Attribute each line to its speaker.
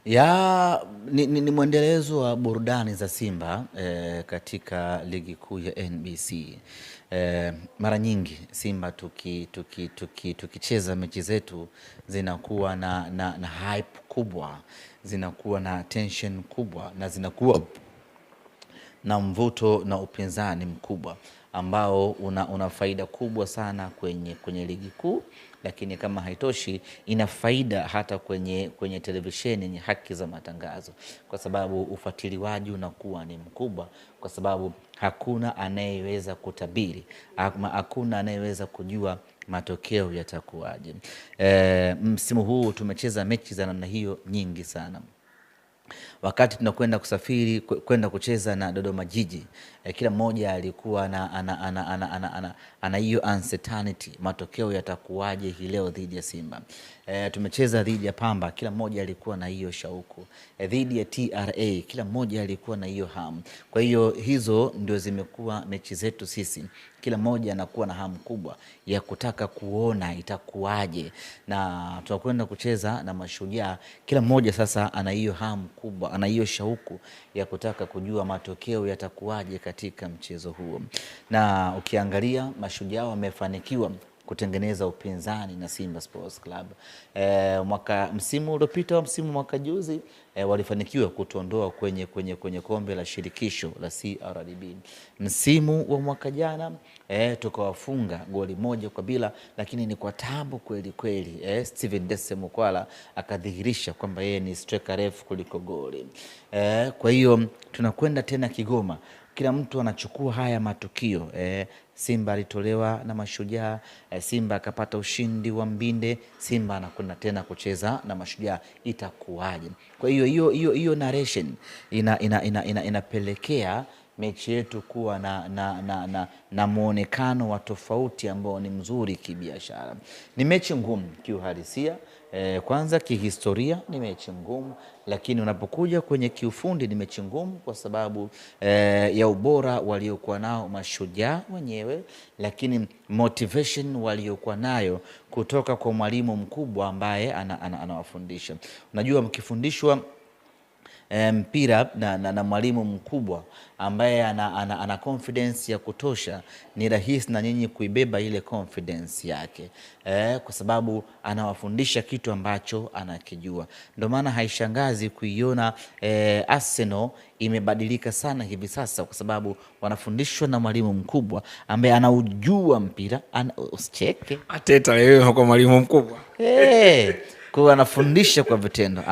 Speaker 1: Ni mwendelezo wa burudani za Simba katika ligi kuu ya NBC. Mara nyingi Simba tukicheza mechi zetu zinakuwa na hype kubwa, zinakuwa na tension kubwa na zinakuwa na mvuto na upinzani mkubwa ambao una faida kubwa sana kwenye ligi kuu, lakini kama haitoshi ina faida hata kwenye televisheni yenye haki za matangazo, kwa sababu ufuatiliaji unakuwa ni mkubwa, kwa sababu hakuna anayeweza kutabiri, hakuna anayeweza kujua matokeo yatakuwaje. Msimu huu tumecheza mechi za namna hiyo nyingi sana. Wakati tunakwenda kusafiri kwenda kucheza na Dodoma Jiji, kila mmoja alikuwa ana hiyo uncertainty, matokeo yatakuwaje hii leo dhidi ya Simba. Tumecheza dhidi ya Pamba, kila mmoja alikuwa na hiyo shauku. Dhidi ya TRA, kila mmoja alikuwa na hiyo hamu. Kwa hiyo hizo ndio zimekuwa mechi zetu sisi. Kila mmoja anakuwa na hamu kubwa ya kutaka kuona itakuwaje, na tunakwenda kucheza na Mashujaa. Kila mmoja sasa ana hiyo hamu kubwa, ana hiyo shauku ya kutaka kujua matokeo yatakuwaje katika mchezo huo. Na ukiangalia Mashujaa wamefanikiwa kutengeneza upinzani na Simba Sports Club. Msimu uliopita, mwaka juzi, walifanikiwa kutuondoa kwenye kombe la shirikisho la CRDB. Msimu wa mwaka jana tukawafunga goli 1-0, lakini ni kwa tabu kweli kweli. Steven Dese Mukwala akadhihirisha kwamba yeye ni striker refu kuliko goli. Kwa hiyo tunakwenda tena Kigoma, kila mtu anachukua haya matukio. Simba alitolewa na Mashujaa, Simba akapata ushindi wa mbinde, Simba anakwenda tena kucheza na Mashujaa, itakuwaje? Kwa hiyo narration inapelekea mechi yetu kuwa na muonekano wa tofauti ambao ni mzuri kibiashara. Ni mechi ngumu kiuhalisia, kwanza kihistoria ni mechi ngumu, lakini unapokuja kwenye kiufundi ni mechi ngumu kwa sababu ya ubora waliokuwa nao Mashujaa wenyewe, lakini motivation waliokuwa nayo kutoka kwa mwalimu mkubwa ambaye anawafundisha. Unajua, mkifundishwa mpira na mwalimu mkubwa ambaye ana confidence ya kutosha, ni rahisi na nyinyi kuibeba ile confidence yake, kwa sababu anawafundisha kitu ambacho anakijua. Ndio maana haishangazi kuiona Arsenal imebadilika sana hivi sasa, kwa sababu wanafundishwa na mwalimu mkubwa ambaye anaujua mpira. Usicheke,
Speaker 2: Arteta leo kwa mwalimu mkubwa,
Speaker 1: kwa anafundisha kwa vitendo.